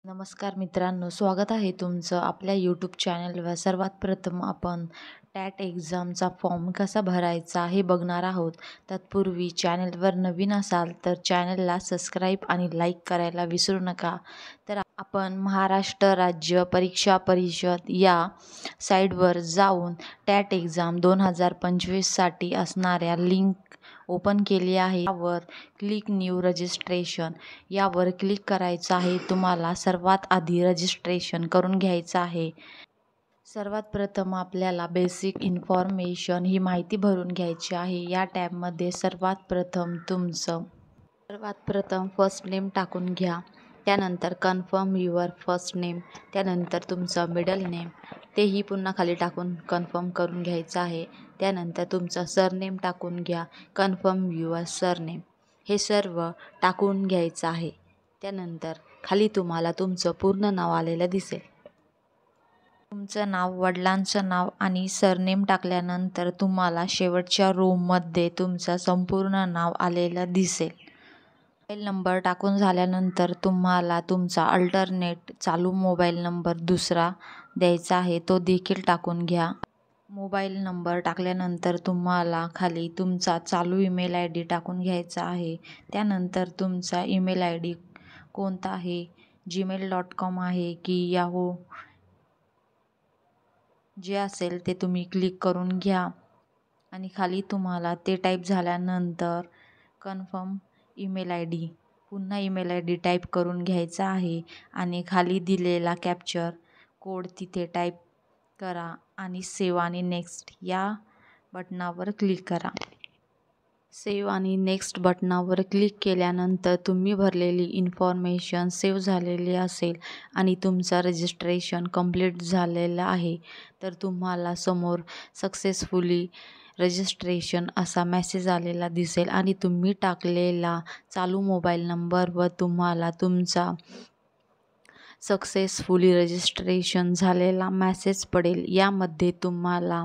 नमस्कार मित्रांनो, स्वागत आहे तुमचं आपल्या यूट्यूब चॅनलवर. सर्वात प्रथम आपण टॅट एक्झामचा फॉर्म कसा भरायचा हे बघणार आहोत. तत्पूर्वी चॅनलवर नवीन असाल तर चॅनलला सबस्क्राईब आणि लाईक करायला विसरू नका. तर आपण महाराष्ट्र राज्य परीक्षा परिषद या साईटवर जाऊन टॅट एक्झाम 2025साठी असणाऱ्या लिंक ओपन केली आहे. यावर क्लिक न्यू रजिस्ट्रेशन यावर क्लिक करायचं आहे. तुम्हाला सर्वात आधी रजिस्ट्रेशन करून घ्यायचं आहे. सर्वात प्रथम आपल्याला बेसिक इन्फॉर्मेशन ही माहिती भरून घ्यायची आहे. या टॅबमध्ये सर्वात प्रथम फर्स्ट नेम टाकून घ्या. त्यानंतर कन्फर्म युअर फर्स्ट नेम, त्यानंतर तुमचं मिडल नेम तेही पुन्हा खाली टाकून कन्फर्म करून घ्यायचं आहे. त्यानंतर तुमचं सरनेम टाकून घ्या. कन्फर्म युअर सरनेम हे सर्व टाकून घ्यायचं आहे. त्यानंतर खाली तुम्हाला तुमचं पूर्ण नाव आलेलं दिसेल. तुमचं नाव, वडिलांचं नाव आणि सरनेम टाकल्यानंतर तुम्हाला शेवटच्या रोमध्ये तुमचं संपूर्ण नाव आलेलं दिसेल. मोबाईल नंबर टाकून झाल्यानंतर तुम्हाला तुमचा अल्टरनेट चालू मोबाईल नंबर दुसरा द्यायचा आहे, तो देखील टाकून घ्या. मोबाईल नंबर टाकल्यानंतर तुम्हाला खाली तुमचा चालू ईमेल ID टाकून घ्यायचा आहे. त्यानंतर तुमचा ईमेल ID कोणता आहे, gmail.com आहे की याहू, जे असेल ते तुम्ही क्लिक करून घ्या. आणि खाली तुम्हाला ते टाईप झाल्यानंतर कन्फर्म ईमेल ID, पुन्हा ईमेल ID टाईप करून घ्यायचा आहे. आणि खाली दिलेला कॅप्चर कोड तिथे टाईप करा आणि सेव्ह आणि नेक्स्ट या बटनावर क्लिक करा. सेव्ह आणि नेक्स्ट बटनावर क्लिक केल्यानंतर तुम्ही भरलेली इन्फॉर्मेशन सेव्ह झालेली असेल आणि तुमचं रजिस्ट्रेशन कंप्लीट झालेलं आहे, तर तुम्हाला समोर सक्सेसफुली रजिस्ट्रेशन असा मेसेज आलेला दिसेल आणि तुम्ही टाकलेला चालू मोबाईल नंबरवर तुम्हाला तुमचा सक्सेसफुली रजिस्ट्रेशन झालेला मेसेज पडेल. यामध्ये तुम्हाला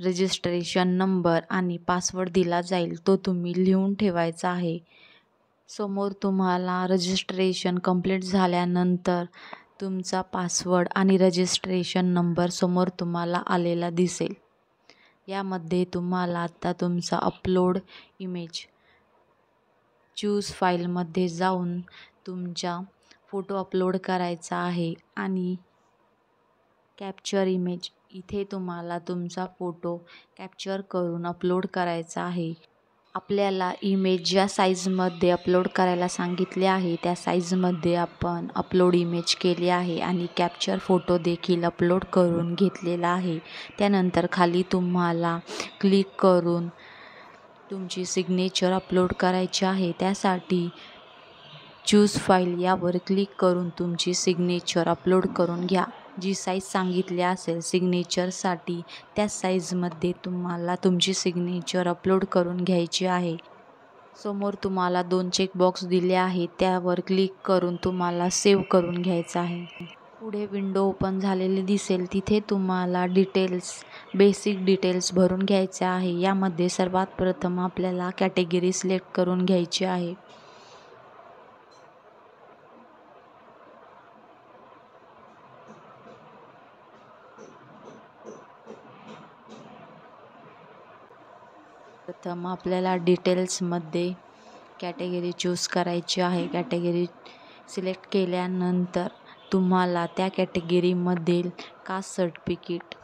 रजिस्ट्रेशन नंबर आणि पासवर्ड दिला जाईल, तो तुम्ही लिहून ठेवायचा आहे. समोर तुम्हाला रजिस्ट्रेशन कंप्लीट झाल्यानंतर तुमचा पासवर्ड आणि रजिस्ट्रेशन नंबर समोर तुम्हाला आलेला दिसेल. यामध्ये तुम्हाला आता तुमचा अपलोड इमेज चूज फाईलमध्ये जाऊन तुमचा फोटो अपलोड करायचा आहे आणि कॅप्चर इमेज इथे तुम्हाला तुमचा फोटो कॅप्चर करून अपलोड करायचा आहे. आपल्याला इमेज ज्या साईजमध्ये अपलोड करायला सांगितले आहे त्या साईजमध्ये आपण अपलोड इमेज केली आहे आणि कॅप्चर फोटो देखील अपलोड करून घेतलेला आहे. त्यानंतर खाली तुम्हाला क्लिक करून तुमची सिग्नेचर अपलोड करायची आहे. त्यासाठी चूज फाईल यावर क्लिक करून तुमची सिग्नेचर अपलोड करून घ्या. जी साईज सांगितली असेल सिग्नेचरसाठी त्या साईजमध्ये तुम्हाला तुमची सिग्नेचर अपलोड करून घ्यायची आहे. समोर तुम्हाला 2 चेकबॉक्स दिले आहेत, त्यावर क्लिक करून तुम्हाला सेव्ह करून घ्यायचं आहे. पुढे विंडो ओपन झालेली दिसेल, तिथे तुम्हाला बेसिक डिटेल्स भरून घ्यायचे आहे. यामध्ये सर्वात प्रथम आपल्याला कॅटेगरी सिलेक्ट करून घ्यायची आहे. प्रथम आपल्याला डिटेल्समध्ये कॅटेगरी चूज करायची आहे. कॅटेगरी सिलेक्ट केल्यानंतर तुम्हाला त्या कॅटेगरीमधील कास्ट सर्टिफिकेट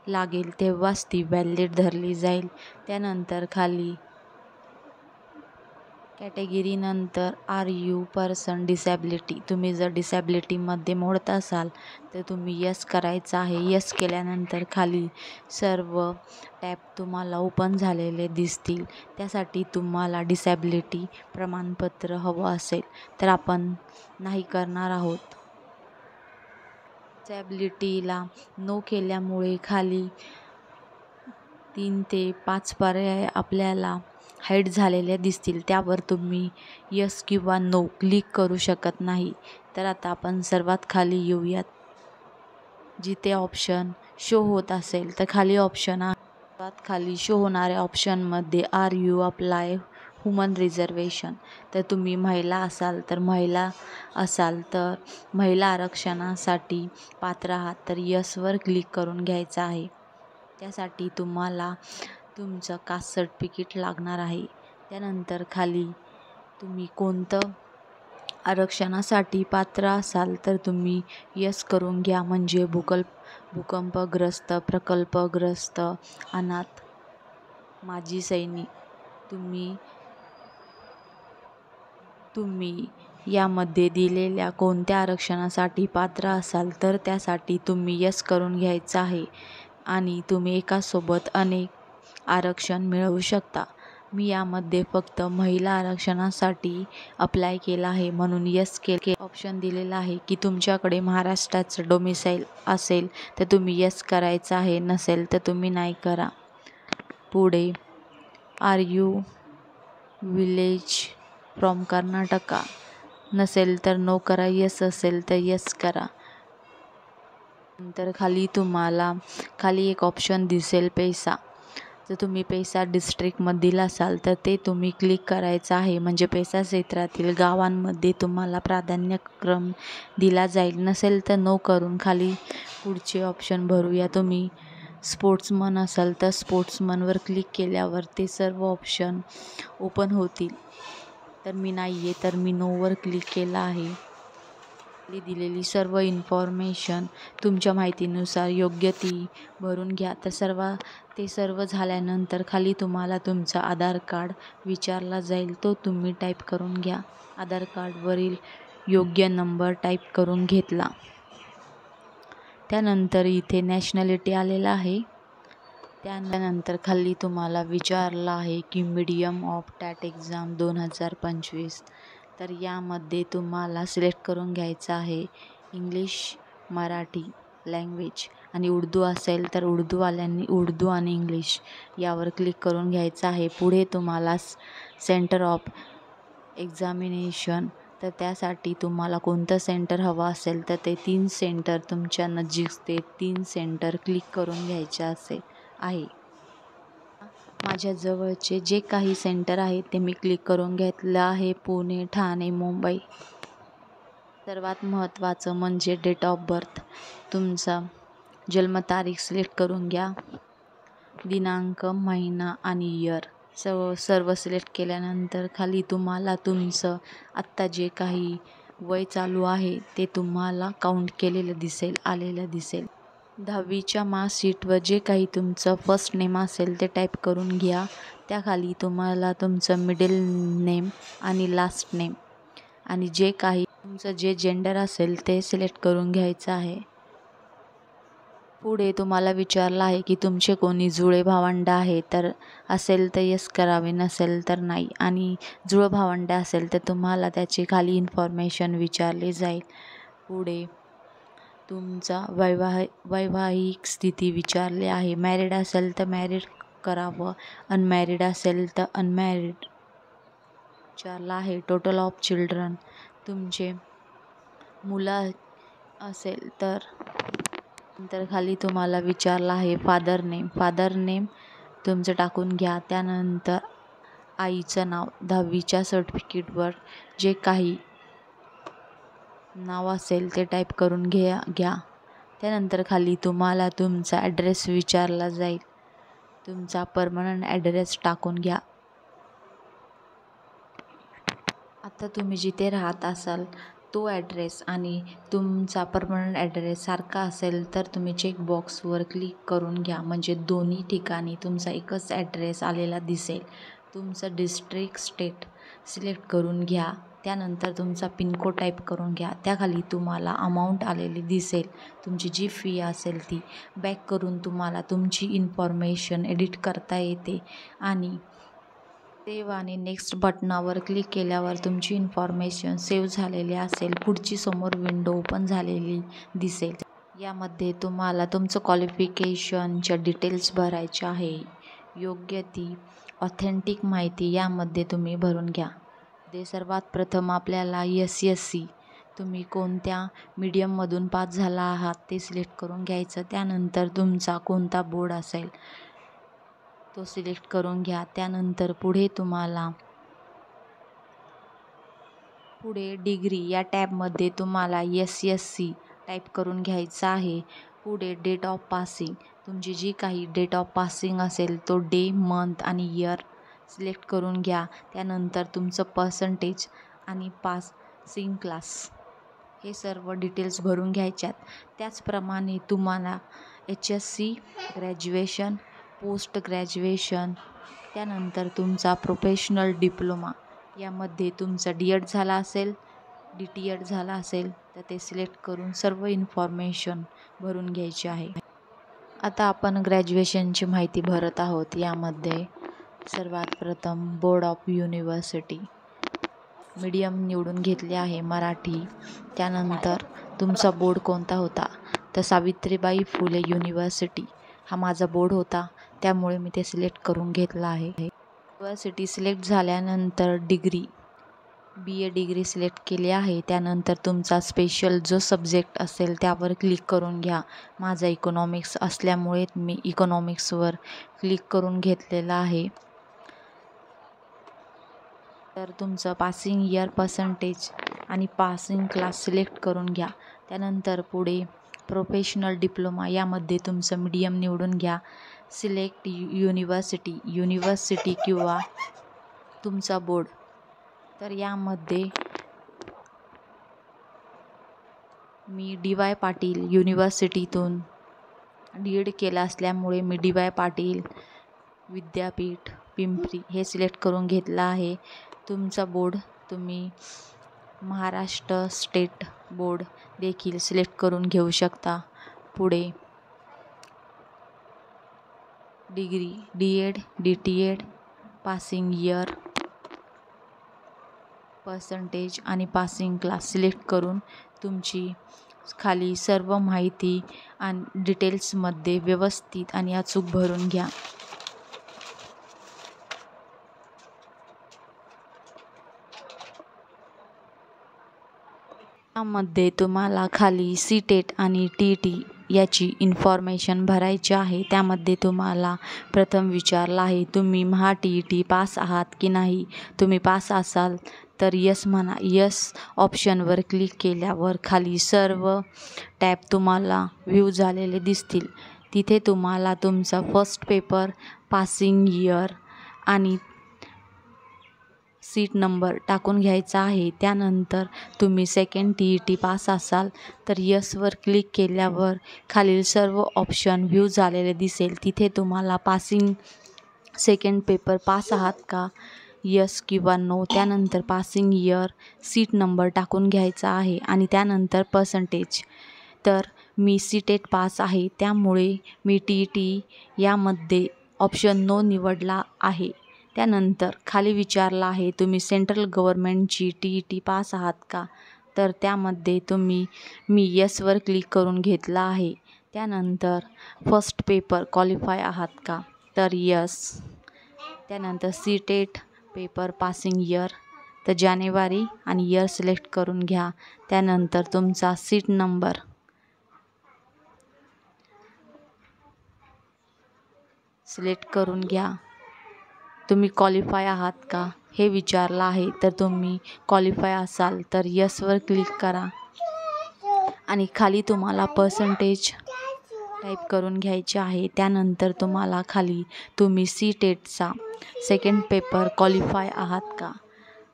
लागेल तेव्हाच ती व्हॅलिड धरली जाईल. त्यानंतर खाली कॅटेगरीनंतर आर यू पर्सन डिसॅबिलिटी, तुम्ही जर डिसॅबिलिटीमध्ये मोडत असाल तर तुम्ही यस करायचं आहे. यस केल्यानंतर खाली सर्व टॅब तुम्हाला ओपन झालेले दिसतील. त्यासाठी तुम्हाला डिसॅबिलिटी प्रमाणपत्र हवं असेल तर आपण नाही करणार आहोत. डिसॅबिलिटीला नो केल्यामुळे खाली 3 ते 5 पर्याय आपल्याला हाईड झालेले दिसतील, त्यावर तुम्ही यस किंवा नो क्लिक करू शकत नाही. तर आता आपण सर्वात खाली येऊयात. जिथे ऑप्शन शो होत असेल तर खाली ऑप्शन आहे. सर्वात खाली शो होणाऱ्या ऑप्शनमध्ये are you apply woman reservation, तर तुम्ही महिला असाल तर महिला आरक्षणासाठी पात्र आहात तर यसवर क्लिक करून घ्यायचं आहे. त्यासाठी तुम्हाला तुमचं कास्ट सर्टिफिकेट लागणार आहे. त्यानंतर खाली तुम्ही कोणतं आरक्षणासाठी पात्र असाल तर तुम्ही यस करून घ्या. म्हणजे भूकंपग्रस्त, प्रकल्पग्रस्त, अनाथ, माजी सैनिक, तुम्ही यामध्ये दिलेल्या कोणत्या आरक्षणासाठी पात्र असाल तर त्यासाठी तुम्ही यस करून घ्यायचं आहे आणि तुम्ही एकासोबत अनेक आरक्षण मिळवू शकता. मी यामध्ये फक्त महिला आरक्षणासाठी अप्लाय केला आहे म्हणून यस केले ऑप्शन दिलेला आहे की तुमच्याकडे महाराष्ट्राचं डोमिसाईल असेल तर तुम्ही यस करायचं आहे, नसेल तर तुम्ही नाही करा. पुढे are you village from Karnataka, नसेल तर नो करा, यस असेल तर यस करा. नंतर तुम्हाला खाली एक ऑप्शन दिसेल पैसा. जर तुम्ही पैसा डिस्ट्रिक्टमधील असाल तर ते तुम्ही क्लिक करायचं आहे. म्हणजे पैसा क्षेत्रातील गावांमध्ये तुम्हाला प्राधान्यक्रम दिला जाईल. नसेल तर नो करून खाली पुढचे ऑप्शन भरूया. तुम्ही स्पोर्ट्समन असाल तर स्पोर्ट्समनवर क्लिक केल्यावर ते सर्व ऑप्शन ओपन होतील. तर मी नाही आहे तर मी नोवर क्लिक केला आहे. दिलेली सर्व इन्फॉर्मेशन तुमच्या माहितीनुसार योग्य ती भरून घ्या. तर ते सर्व झाल्यानंतर खाली तुम्हाला तुमचा आधार कार्ड विचारला जाईल, तो तुम्ही टाईप करून घ्या. आधार कार्डवरील योग्य नंबर टाईप करून घेतला. त्यानंतर इथे नॅशनॅलिटी आलेला आहे. त्यानंतर खाली तुम्हाला विचारलं आहे की मीडियम ऑफ टॅट एक्झाम 2025, तर यामध्ये तुम्हाला सिलेक्ट करून घ्यायचं आहे इंग्लिश, मराठी लँग्वेज आणि उर्दू असेल तर उर्दूवाल्यांनी उर्दू आणि इंग्लिश यावर क्लिक करून घ्यायचं आहे. पुढे तुम्हाला सेंटर ऑफ एक्झामिनेशन, तर त्यासाठी तुम्हाला कोणतं सेंटर हवं असेल तर ते 3 सेंटर तुमच्या नजीकचे 3 सेंटर क्लिक करून घ्यायचे आहे. माझ्या जवळचे जे काही सेंटर आहे ते मी क्लिक करून घेतलं आहे. पुणे, ठाणे, मुंबई. सर्वात महत्त्वाचं म्हणजे डेट ऑफ बर्थ, तुमचा जन्मतारीख सिलेक्ट करून घ्या. दिनांक, महिना आणि इयर सर्व सिलेक्ट केल्यानंतर खाली तुम्हाला तुमचं आत्ता जे काही वय चालू आहे ते तुम्हाला काउंट केलेलं आलेलं दिसेल. 10वीच्या मार्कशीटवर जे काही तुमचं फर्स्ट नेम असेल ते टाईप करून घ्या. त्याखाली तुम्हाला तुमचं मिडल नेम आणि लास्ट नेम आणि जे काही तुमचं जे जेंडर असेल ते सिलेक्ट करून घ्यायचं आहे. पुढे तुम्हाला विचारलं आहे की तुमचे कोणी जुळे भावंड आहे, तर असेल तर यस करावे, नसेल तर नाही. आणि जुळं भावंड असेल तर तुम्हाला त्याची खाली इन्फॉर्मेशन विचारली जाईल. पुढे तुमचा वैवाहिक स्थिती विचारली आहे. मॅरिड असेल तर मॅरिड करावं, अनमॅरिड असेल तर अनमॅरिड विचारला आहे. टोटल ऑफ चिल्ड्रन, तुमचे मुलं असेल तर. नंतर खाली तुम्हाला विचारला आहे फादर नेम तुमचं टाकून घ्या. त्यानंतर आईचं नाव, 10वीच्या सर्टिफिकेटवर जे काही नाव असेल ते टाईप करून घ्या. त्यानंतर खाली तुम्हाला तुमचा ॲड्रेस विचारला जाईल, तुमचा परमनंट ॲड्रेस टाकून घ्या. आता तुम्ही जिथे राहत असाल तो ॲड्रेस आणि तुमचा परमनंट ॲड्रेस सारखा असेल तर तुम्ही चेकबॉक्सवर क्लिक करून घ्या. म्हणजे दोन्ही ठिकाणी तुमचा एकच ॲड्रेस आलेला दिसेल. तुमचं डिस्ट्रिक्ट, स्टेट सिलेक्ट करून घ्या. त्यानंतर तुमचा पिनकोड टाईप करून घ्या. त्याखाली तुम्हाला अमाऊंट आलेली दिसेल, तुमची जी फी असेल ती. बॅक करून तुम्हाला तुमची इन्फॉर्मेशन एडिट करता येते आणि सेव्ह आणि नेक्स्ट बटनावर क्लिक केल्यावर तुमची इन्फॉर्मेशन सेव्ह झालेली असेल. पुढची समोर विंडो ओपन झालेली दिसेल. यामध्ये तुम्हाला तुमचं क्वालिफिकेशनच्या डिटेल्स भरायचे आहे. योग्य ती ऑथेंटिक माहिती यामध्ये तुम्ही भरून घ्या. सर्वात प्रथम आपल्याला SSC, तुम्ही कोणत्या मीडियममधून पास झाला आहात ते सिलेक्ट करून घ्यायचं. त्यानंतर तुमचा कोणता बोर्ड असेल तो सिलेक्ट करून घ्या. त्यानंतर पुढे तुम्हाला पुढे डिग्री या टॅबमध्ये तुम्हाला SSC टाईप करून घ्यायचं आहे. पुढे डेट ऑफ पासिंग, तुमची जी काही डेट ऑफ पासिंग असेल तो डे, मंथ आणि इयर सिलेक्ट करून घ्या. त्यानंतर तुमचं पर्सेंटेज आणि पासिंग क्लास हे सर्व डिटेल्स भरून घ्यायच्यात. त्याचप्रमाणे तुम्हाला HSC, ग्रॅज्युएशन, पोस्ट ग्रॅज्युएशन, त्यानंतर तुमचा प्रोफेशनल डिप्लोमा यामध्ये तुमचा DED झाला असेल, DTED झाला असेल तर ते सिलेक्ट करून सर्व इन्फॉर्मेशन भरून घ्यायची आहे. आता आपण ग्रॅज्युएशनची माहिती भरत आहोत. यामध्ये सर्वात प्रथम बोर्ड ऑफ युनिव्हर्सिटी, मीडियम निवडून घेतले आहे मराठी. त्यानंतर तुमचा बोर्ड कोणता होता तर सावित्रीबाई फुले युनिव्हर्सिटी हा माझा बोर्ड होता, त्यामुळे मी ते सिलेक्ट करून घेतला आहे. युनिव्हर्सिटी सिलेक्ट झाल्यानंतर डिग्री BA डिग्री सिलेक्ट केली आहे. त्यानंतर तुमचा स्पेशल जो सब्जेक्ट असेल त्यावर क्लिक करून घ्या. माझा इकॉनॉमिक्स असल्यामुळे मी इकॉनॉमिक्सवर क्लिक करून घेतलेला आहे. तर तुमचं पासिंग इयर, पर्सेंटेज आणि पासिंग क्लास सिलेक्ट करून घ्या. त्यानंतर पुढे प्रोफेशनल डिप्लोमा यामध्ये तुमचं मीडियम निवडून घ्या. सिलेक्ट युनिव्हर्सिटी किंवा तुमचा बोर्ड. तर यामध्ये मी DY पाटील युनिव्हर्सिटीतून DED केला असल्यामुळे मी DY पाटील विद्यापीठ पिंपरी हे सिलेक्ट करून घेतलं आहे. तुमचा बोर्ड तुम्ही महाराष्ट्र स्टेट बोर्ड देखील सिलेक्ट करून घेऊ शकता. पुढे degree DED, DTED, passing year, percentage आणि पासिंग क्लास सिलेक्ट करून तुमची खाली सर्व माहिती आणि डिटेल्समध्ये व्यवस्थित आणि अचूक भरून घ्या. यामध्ये तुम्हाला खाली CTET आणि TET याची इन्फॉर्मेशन भरायची आहे. त्यामध्ये तुम्हाला प्रथम विचारला आहे तुम्ही TET पास आहात की नाही. तुम्ही पास असाल तर यस म्हणा. यस ऑप्शनवर क्लिक केल्यावर खाली सर्व टॅब तुम्हाला व्ह्यू झालेले दिसतील. तिथे तुम्हाला तुमचा फर्स्ट पेपर, पासिंग इयर आणि सीट नंबर टाकून घ्यायचा आहे. त्यानंतर तुम्ही सेकंड TET पास असाल तर यसवर क्लिक केल्यावर खालील सर्व ऑप्शन व्ह्यू झालेले दिसेल. तिथे तुम्हाला पासिंग सेकंड पेपर पास आहात का, यस किंवा नो. त्यानंतर पासिंग इयर, सीट नंबर टाकून घ्यायचा आहे आणि त्यानंतर पर्सेंटेज. तर मी CTET पास आहे त्यामुळे मी TET यामध्ये ऑप्शन नो निवडला आहे. त्यानंतर खाली विचारला आहे तुम्ही सेंट्रल गव्हर्नमेंटची TET पास आहात का, तर त्यामध्ये मी यसवर क्लिक करून घेतला आहे. त्यानंतर फर्स्ट पेपर क्वालिफाय आहात का, तर यस. त्यानंतर CTET पेपर पासिंग इयर तर जानेवारी आणि इयर सिलेक्ट करून घ्या. त्यानंतर तुमचा सीट नंबर सिलेक्ट करून घ्या. तुम्ही क्वालिफाय आहात का हे विचारलं आहे, तर तुम्ही क्वालिफाय असाल तर यसवर क्लिक करा आणि खाली तुम्हाला पर्सेंटेज टाईप करून घ्यायचे आहे. त्यानंतर तुम्हाला खाली तुम्ही CTETचा सेकंड पेपर क्वालिफाय आहात का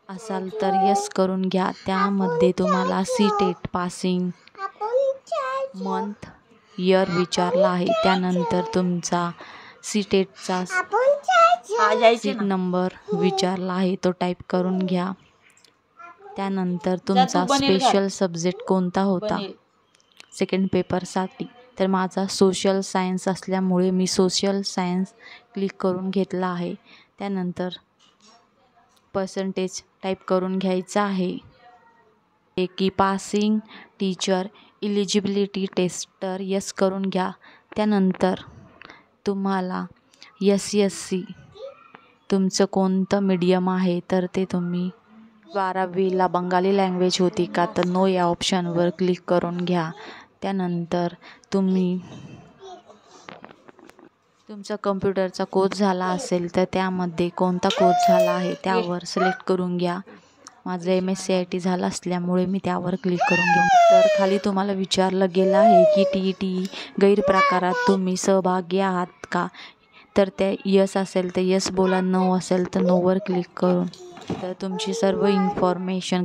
असाल तर यस करून घ्या. त्यामध्ये तुम्हाला CTET पासिंग मंथ, इयर विचारला आहे. त्यानंतर तुमचा CTETचा सीट नंबर विचारला आहे तो टाईप करून घ्या. त्यानंतर तुमचा स्पेशल सब्जेक्ट कोणता होता सेकंड पेपरसाठी, तर माझा सोशल सायन्स असल्यामुळे मी सोशल सायन्स क्लिक करून घेतला आहे. त्यानंतर पर्सेंटेज टाईप करून घ्यायचा आहे. की passing teacher eligibility tester yes करून घ्या. त्यानंतर तुम्हाला SSC तुमचं कोणतं मीडियम आहे तर ते तुम्ही 12वीला बंगाली लँग्वेज होती का, तर नो या ऑप्शनवर क्लिक करून घ्या. त्यानंतर तुमचा कम्प्युटरचा कोर्स झाला असेल तर त्यामध्ये कोणता कोर्स झाला आहे त्यावर सिलेक्ट करून घ्या. माझं MSCIT झालं असल्यामुळे मी त्यावर क्लिक करून घेऊ. तर खाली तुम्हाला विचारलं गेलं आहे की TET गैरप्रकारात तुम्ही सहभागी आहात का? तर ते यस असेल तर यस बोला, नो असेल तर नोवर क्लिक करून. तर तुमची सर्व इन्फॉर्मेशन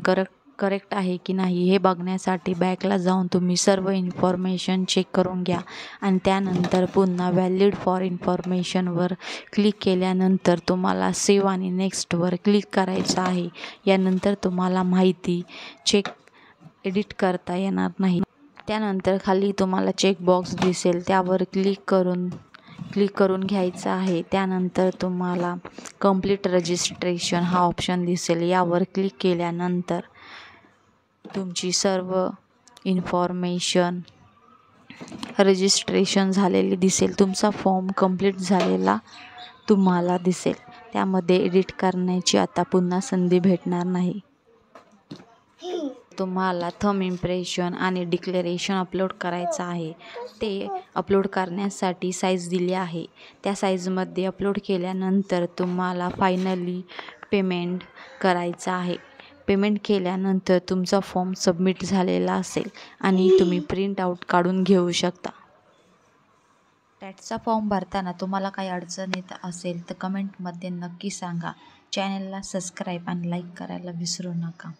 करेक्ट आहे की नाही हे बघण्यासाठी बॅकला जाऊन तुम्ही सर्व इन्फॉर्मेशन चेक करून घ्या आणि त्यानंतर पुन्हा व्हॅलिड फॉर इन्फॉर्मेशनवर क्लिक केल्यानंतर तुम्हाला सेव्ह आणि नेक्स्टवर क्लिक करायचं आहे. यानंतर तुम्हाला माहिती एडिट करता येणार नाही. त्यानंतर खाली तुम्हाला चेकबॉक्स दिसेल, त्यावर क्लिक करून घ्यायचं आहे. त्यानंतर तुम्हाला कंप्लीट रजिस्ट्रेशन हा ऑप्शन दिसेल, यावर क्लिक केल्यानंतर तुमची सर्व इन्फॉर्मेशन रजिस्ट्रेशन झालेली दिसेल. तुमचा फॉर्म कंप्लीट झालेला तुम्हाला दिसेल. त्यामध्ये एडिट करण्याची आता पुन्हा संधी भेटणार नाही. तुम्हाला थंब इम्प्रेशन आणि डिक्लेरेशन अपलोड करायचं आहे. ते अपलोड करण्यासाठी साईज दिली आहे, त्या साईजमध्ये अपलोड केल्यानंतर तुम्हाला फायनली पेमेंट करायचं आहे. पेमेंट केल्यानंतर तुमचा फॉर्म सबमिट झालेला असेल आणि तुम्ही प्रिंट आऊट काढून घेऊ शकता. टॅटचा फॉर्म भरताना तुम्हाला काही अडचण येत असेल तर कमेंटमध्ये नक्की सांगा. चॅनलला सबस्क्राईब आणि लाईक करायला विसरू नका.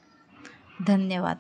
धन्यवाद.